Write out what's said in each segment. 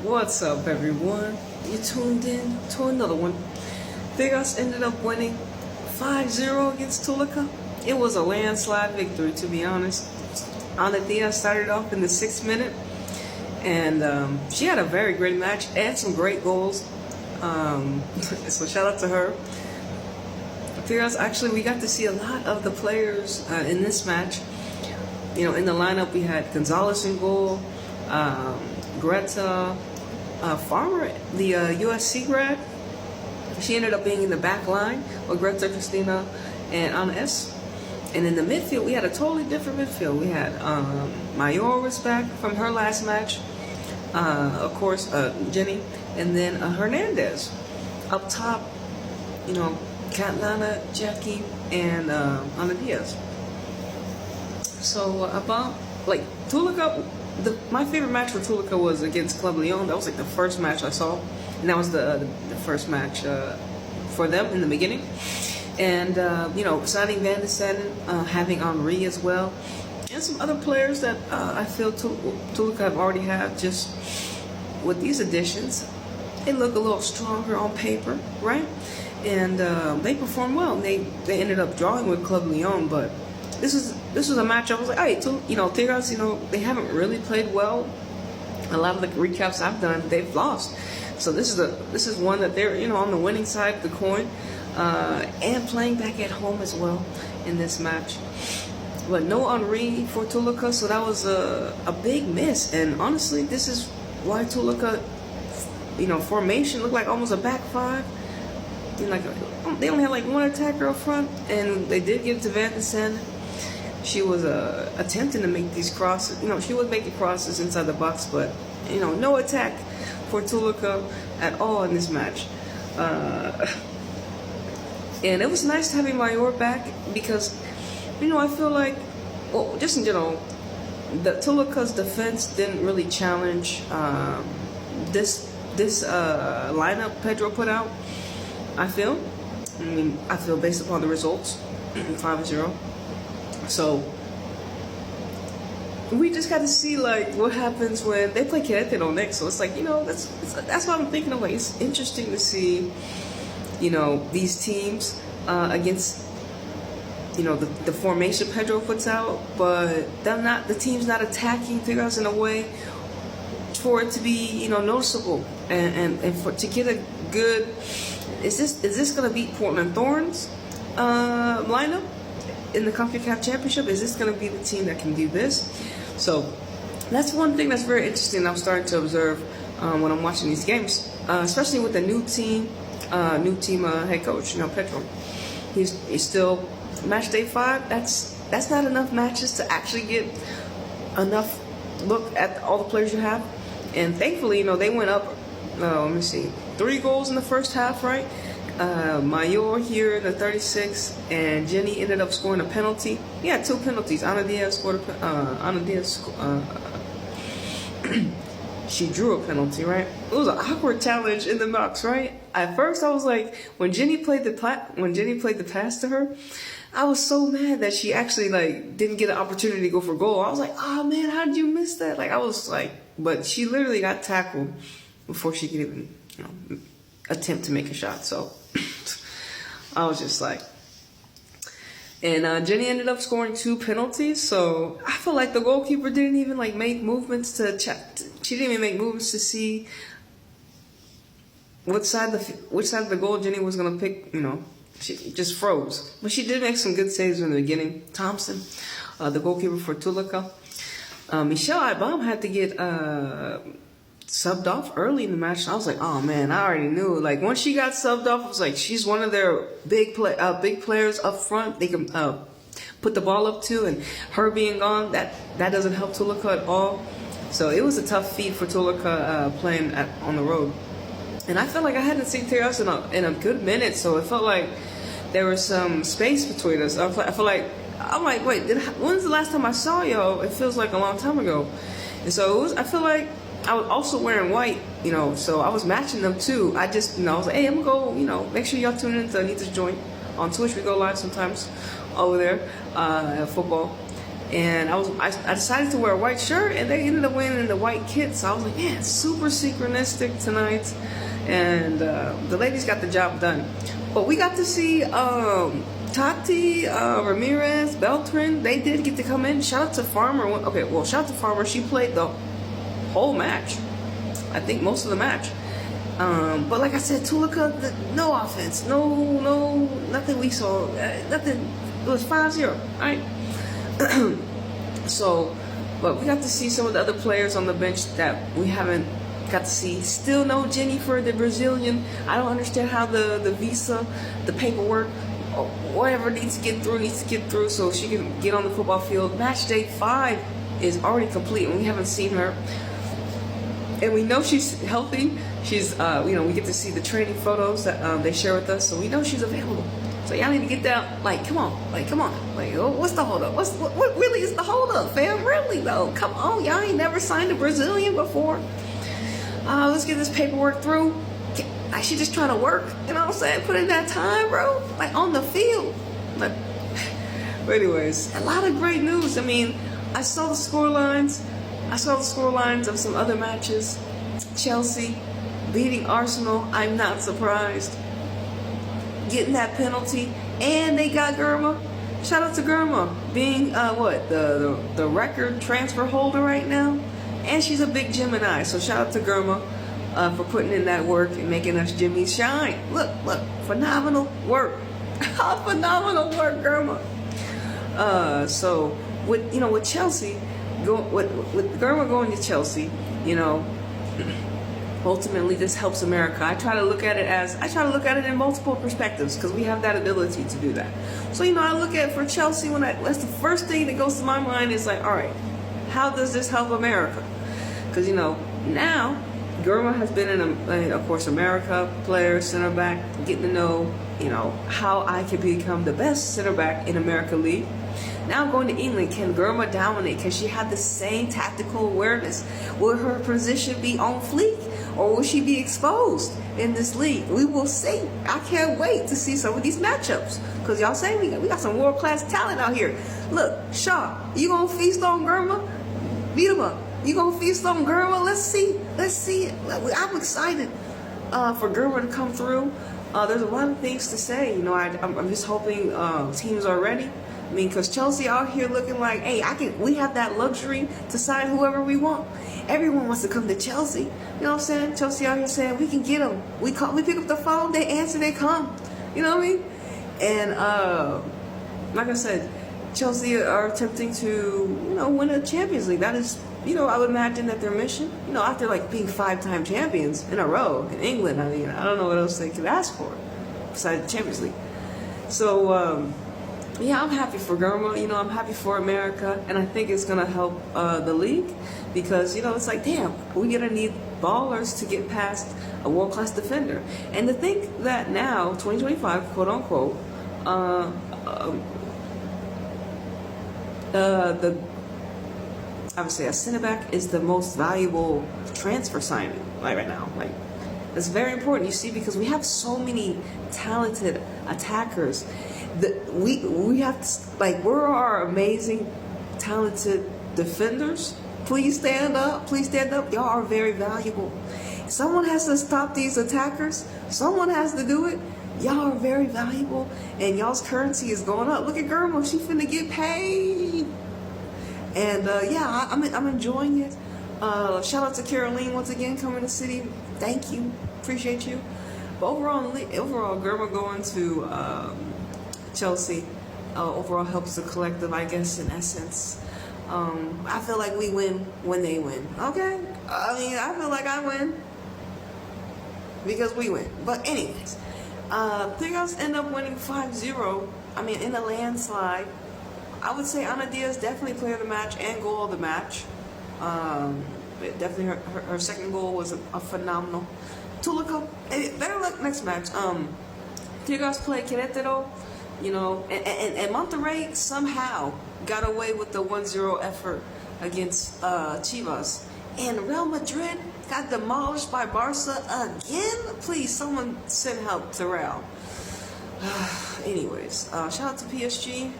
What's up, everyone? You tuned in to another one. Tigres ended up winning 5-0 against Toluca. It was a landslide victory, to be honest. Anita started off in the 6th minute, and she had a very great match and some great goals. So shout out to her. Tigres, actually, we got to see a lot of the players in this match. You know, in the lineup, we had Gonzalez in goal, Greta Farmer, the USC grad. She ended up being in the back line with Greta, Christina, and Anita. And in the midfield, we had a totally different midfield. We had Mayor was back from her last match, of course, Jenny, and then Hernandez. Up top, you know, Catlana, Jackie, and Ana Diaz. So about like Toluca, my favorite match for Toluca was against Club Leon. That was like the first match I saw, and that was the first match for them in the beginning. And you know, signing Van de Sanden, having Henri as well, and some other players that I feel Toluca have already had. Just with these additions, they look a little stronger on paper, right? And they performed well. They ended up drawing with Club Leon, but this was a match I was like, hey, you know, Tigres, you know, they haven't really played well. A lot of the recaps I've done, they've lost. So this is one that they're, you know, on the winning side of the coin, and playing back at home as well in this match. But no Henri for Toluca, so that was a big miss. And honestly, this is why Toluca, you know, formation looked like almost a back five. You know, like they only had like one attacker up front, and they did give it to Van de Sanden. She was attempting to make these crosses. You know, she would make the crosses inside the box, but you know, no attack for Toluca at all in this match. And it was nice having Mayor back because, you know, I feel like, well, just in general, the Toluca's defense didn't really challenge this lineup Pedro put out. I feel based upon the results, 5-0. So we just got to see like what happens when they play Querétaro next. So it's like, you know, that's what I'm thinking of. Like, it's interesting to see, you know, these teams against, you know, the formation Pedro puts out, but the team's not attacking Tigres in a way for it to be, you know, noticeable and to get a good. Is this gonna beat Portland Thorns lineup in the CONCACAF Championship? Is this gonna be the team that can do this? So that's one thing that's very interesting. I'm starting to observe when I'm watching these games, especially with the new team head coach, you know, Pedro. He's still match day 5. That's not enough matches to actually get enough look at all the players you have. And thankfully, you know, they went up. Let me see, 3 goals in the first half, right? Mayor here in the 36th, and Jenny ended up scoring a penalty. Yeah, 2 penalties. Ana Diaz scored she drew a penalty, right? It was an awkward challenge in the box, right? At first, I was like, when Jenny played the pass to her, I was so mad that she actually like didn't get an opportunity to go for goal. I was like, oh man, how did you miss that? Like, I was like, but she literally got tackled before she could even, you know, attempt to make a shot. So I was just like, and Jenny ended up scoring 2 penalties. So I feel like the goalkeeper didn't even like make movements to check. She didn't even make movements to see which side of the goal Jenny was gonna pick. You know, she just froze. But she did make some good saves in the beginning. Thompson, the goalkeeper for Toluca. Michelle Ibam had to get subbed off early in the match. I was like, oh man, I already knew. Like, once she got subbed off, I was like, she's one of their big players up front. They can put the ball up to, and her being gone, that doesn't help Toluca at all. So it was a tough feat for Toluca playing on the road. And I felt like I hadn't seen Tigres in a good minute, so it felt like there was some space between us. I feel like, I'm like, wait, when's the last time I saw y'all? It feels like a long time ago. And so I feel like I was also wearing white, you know, so I was matching them too. I just, you know, I was like, hey, I'm gonna go, you know, make sure y'all tune in to Anita's Joint on Twitch. We go live sometimes over there at football. And I decided to wear a white shirt, and they ended up winning in the white kit. So I was like, man, super synchronistic tonight. And the ladies got the job done. But we got to see Tati, Ramirez, Beltran. They did get to come in. Shout out to Farmer. Okay, well, shout out to Farmer. She played the whole match. I think most of the match. But like I said, Toluca, no offense. No, nothing we saw. Nothing. It was 5-0, right? So, but we got to see some of the other players on the bench that we haven't got to see. Still no Jennifer, the Brazilian. I don't understand how the visa, the paperwork, or whatever needs to get through so she can get on the football field. Match day 5 is already complete and we haven't seen her. And we know she's healthy. She's, we get to see the training photos that they share with us, so we know she's available. So y'all need to get down. Like, come on. Like, oh, what's the hold up? What really is the hold up, fam? Really though? Come on, y'all ain't never signed a Brazilian before. Let's get this paperwork through. Like, she just trying to work. You know what I'm saying? Put in that time, bro. Like on the field. But anyways, a lot of great news. I mean, I saw the scorelines. Of some other matches. Chelsea beating Arsenal. I'm not surprised. Getting that penalty, and they got Girma. Shout out to Girma being the record transfer holder right now, and she's a big Gemini. So shout out to Girma for putting in that work and making us Jimmies shine. Look, phenomenal work, phenomenal work, Girma. So with Chelsea, with Girma going to Chelsea, ultimately this helps America. I try to look at it in multiple perspectives because we have that ability to do that. So I look at for Chelsea that's the first thing that goes to my mind is like, all right, how does this help America? Because now Girma has been in of course America player, center back, getting to know how I can become the best center back in America League. Now going to England, can Girma dominate? Can she have the same tactical awareness? Will her position be on fleek? Or will she be exposed in this league? We will see. I can't wait to see some of these matchups. Because y'all say we got some world-class talent out here. Look, Shaw, you going to feast on Girma? Beat him up. You going to feast on Girma? Let's see it. I'm excited for Girma to come through. There's a lot of things to say. I'm just hoping teams are ready. I mean, because Chelsea out here looking like, hey, we have that luxury to sign whoever we want. Everyone wants to come to Chelsea. You know what I'm saying? Chelsea out here saying, we can get them. We pick up the phone, they answer, they come. You know what I mean? And like I said, Chelsea are attempting to, win a Champions League. That is, I would imagine that their mission, after like being 5-time champions in a row in England, I mean, I don't know what else they could ask for besides the Champions League. So, yeah, I'm happy for Girma. I'm happy for America, and I think it's gonna help the league because it's like, damn, we're gonna need ballers to get past a world-class defender. And to think that now, 2025, quote unquote, obviously a center back is the most valuable transfer signing right now. Like, that's very important. You see, because we have so many talented attackers. We have to, we're our amazing, talented defenders. Please stand up. Y'all are very valuable. Someone has to stop these attackers. Someone has to do it. Y'all are very valuable, and y'all's currency is going up. Look at Girma. She finna get paid. And yeah, I'm enjoying it. Shout out to Caroline once again coming to city. Thank you. Appreciate you. But overall, Girma going to Chelsea overall helps the collective, I guess, in essence. I feel like we win when they win. Okay? I mean, I feel like I win because we win. But anyways, Tigres end up winning 5-0. I mean, in a landslide. I would say Ana Diaz definitely player of the match and goal of the match. Definitely her second goal was a phenomenal. Toluca, better luck next match. Tigres play Querétaro. And Monterrey somehow got away with the 1-0 effort against Chivas. And Real Madrid got demolished by Barca again? Please, someone send help to Real. Anyways, shout out to PSG.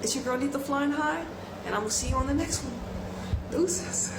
It's your girl Anita flying high, and I'm gonna see you on the next one. Deuces.